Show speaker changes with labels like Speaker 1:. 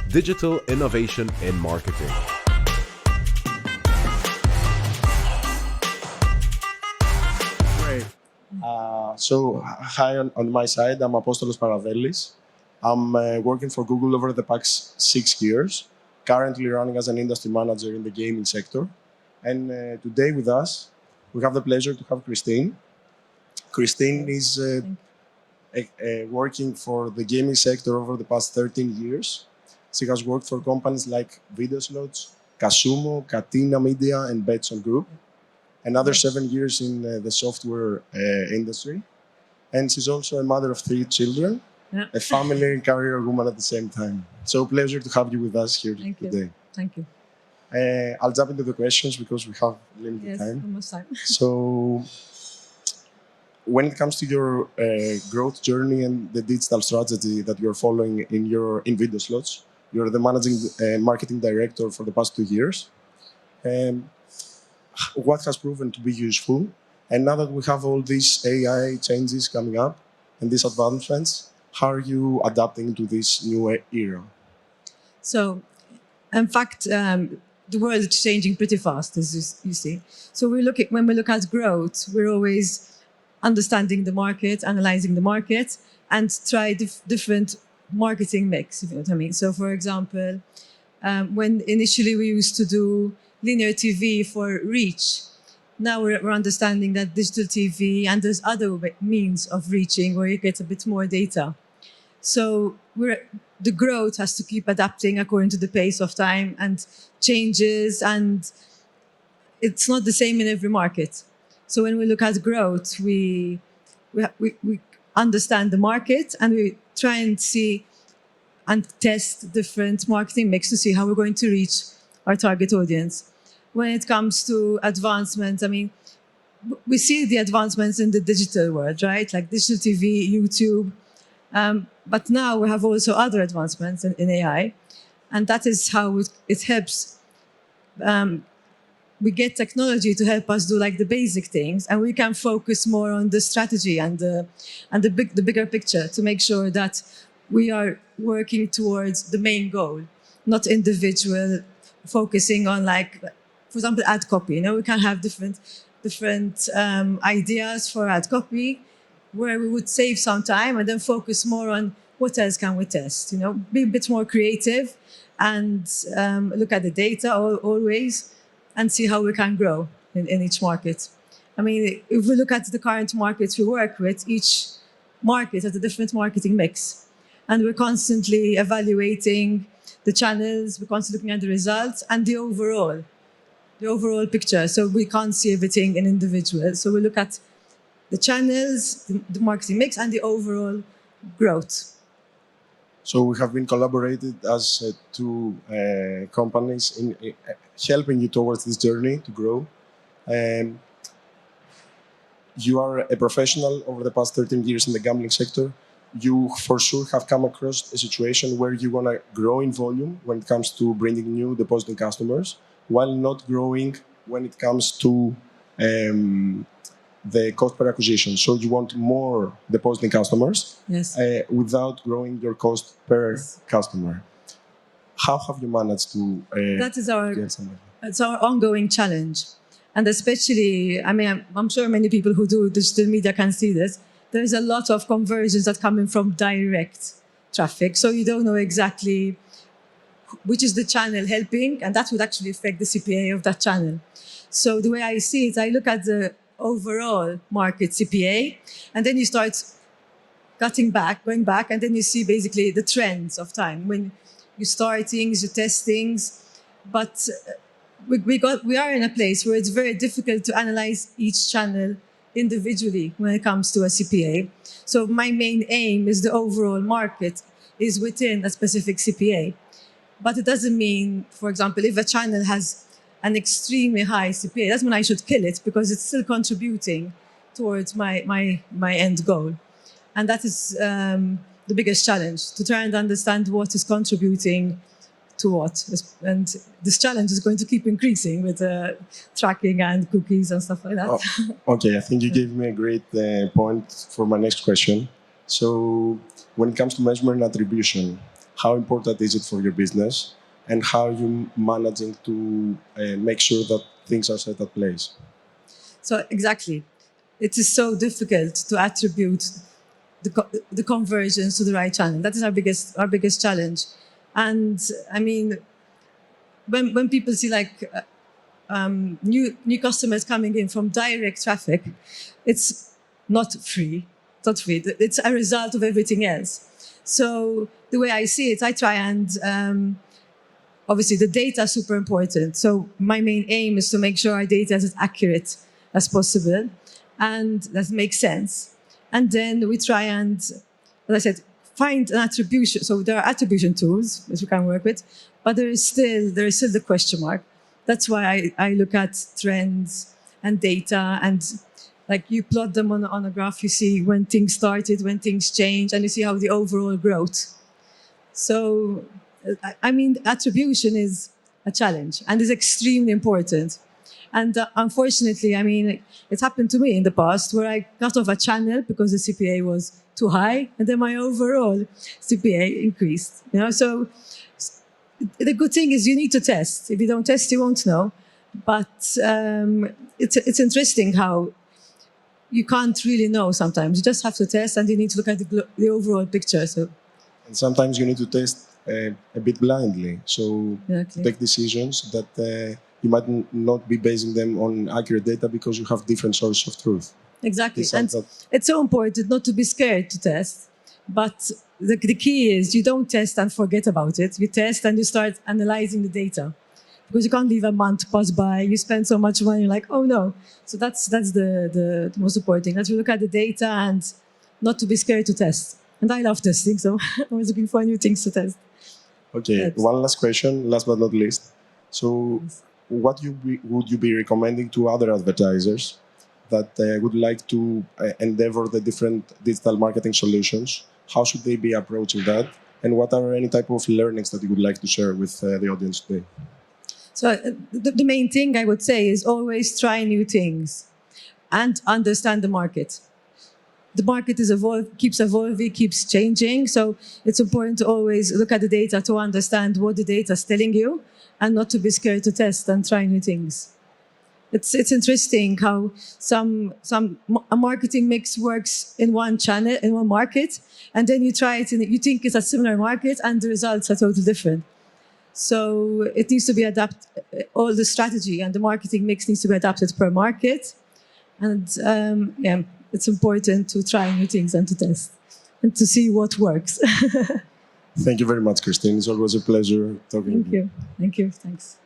Speaker 1: Digital Innovation in Marketing.
Speaker 2: Great. Hi on my side, I'm Apostolos Paradellis. I'm working for Google over the past 6 years, currently running as an industry manager in the gaming sector. And today with us, we have the pleasure to have Christine. Christine is working for the gaming sector over the past 13 years. She has worked for companies like Videoslots, Casumo, Catena Media, and Betson Group. Another 7 years in the software industry. And she's also a mother of 3 children, a family and career woman at the same time. So pleasure to have you with us here today.
Speaker 3: Thank you.
Speaker 2: I'll jump into the questions because we have limited time.
Speaker 3: Almost time.
Speaker 2: So when it comes to your growth journey and the digital strategy that you're following in Videoslots, you're the managing marketing director for the past 2 years. What has proven to be useful? And now that we have all these AI changes coming up and these advancements, how are you adapting to this new era?
Speaker 3: So, in fact, the world is changing pretty fast, as you see. So when we look at growth, we're always understanding the market, analyzing the market, and try different marketing mix, if you know what I mean. So, for example, when initially we used to do linear TV for reach, now we're understanding that digital TV and there's other means of reaching where you get a bit more data. So the growth has to keep adapting according to the pace of time and changes, and it's not the same in every market. So when we look at growth, we understand the market and we try and see and test different marketing mix to see how we're going to reach our target audience. When it comes to advancements, I mean, we see the advancements in the digital world, right? Like digital TV, YouTube. But now we have also other advancements in AI. And that is how it helps. We get technology to help us do like the basic things, and we can focus more on the strategy and the bigger picture to make sure that we are working towards the main goal, not individual, focusing on like, for example, ad copy. You know, we can have different ideas for ad copy where we would save some time and then focus more on what else can we test. You know, be a bit more creative and look at the data always and see how we can grow in each market. I mean, if we look at the current markets we work with, each market has a different marketing mix. And we're constantly evaluating the channels, we're constantly looking at the results and the overall picture. So we can't see everything in individual. So we look at the channels, the marketing mix, and the overall growth.
Speaker 2: So we have been collaborated as 2 companies in helping you towards this journey to grow. You are a professional over the past 13 years in the gambling sector. You for sure have come across a situation where you want to grow in volume when it comes to bringing new depositing customers, while not growing when it comes to the cost per acquisition. So you want more depositing customers without growing your cost per customer. How have you managed to
Speaker 3: that is
Speaker 2: get somebody?
Speaker 3: It's our ongoing challenge. And especially, I mean, I'm sure many people who do digital media can see this. There's a lot of conversions that come in from direct traffic. So you don't know exactly which is the channel helping, and that would actually affect the CPA of that channel. So the way I see it, I look at the overall market CPA, and then you start going back, and then you see basically the trends of time. When you start things, you test things, but we are in a place where it's very difficult to analyze each channel individually when it comes to a CPA. So my main aim is the overall market is within a specific CPA. But it doesn't mean, for example, if a channel has an extremely high CPA, that's when I should kill it because it's still contributing towards my end goal. And that is the biggest challenge, to try and understand what is contributing to what. And this challenge is going to keep increasing with tracking and cookies and stuff like that.
Speaker 2: Oh, okay, I think you gave me a great point for my next question. So when it comes to measurement and attribution, how important is it for your business, and how you managing to make sure that things are set at place.
Speaker 3: So exactly, it is so difficult to attribute the conversions to the right channel. That is our biggest challenge. And I mean, when people see like new customers coming in from direct traffic, it's not free. It's not free. It's a result of everything else. So the way I see it, I try and obviously the data is super important. So my main aim is to make sure our data is as accurate as possible and that makes sense. And then we try and, as I said, find an attribution. So there are attribution tools that we can work with, but there is still the question mark. That's why I look at trends and data, and like you plot them on a graph, you see when things started, when things change, and you see how the overall growth. So, I mean, attribution is a challenge and is extremely important. And unfortunately, I mean, it happened to me in the past where I got off a channel because the CPA was too high, and then my overall CPA increased. You know, so the good thing is you need to test. If you don't test, you won't know. But it's interesting how you can't really know sometimes. You just have to test, and you need to look at the overall picture. So,
Speaker 2: and sometimes you need to test a bit blindly, so
Speaker 3: exactly.
Speaker 2: take decisions that you might not be basing them on accurate data because you have different sources of truth.
Speaker 3: Exactly, and it's so important not to be scared to test. But the key is you don't test and forget about it. You test and you start analyzing the data, because you can't leave a month pass by. You spend so much money, you're like, oh no. So that's the most important thing. That we look at the data and not to be scared to test. And I love testing, so I'm always looking for new things to test.
Speaker 2: Okay, one last question, last but not least. So, what would you be recommending to other advertisers that would like to endeavor the different digital marketing solutions? How should they be approaching that? And what are any type of learnings that you would like to share with the audience today?
Speaker 3: So the main thing I would say is always try new things and understand the market. The market keeps evolving, keeps changing. So it's important to always look at the data to understand what the data is telling you and not to be scared to test and try new things. It's interesting how a marketing mix works in one channel, in one market, and then you try it and you think it's a similar market and the results are totally different. So it needs to be all the strategy and the marketing mix needs to be adapted per market. And it's important to try new things and to test and to see what works.
Speaker 2: Thank you very much, Christine. It's always a pleasure talking to you.
Speaker 3: Thank you. Thanks.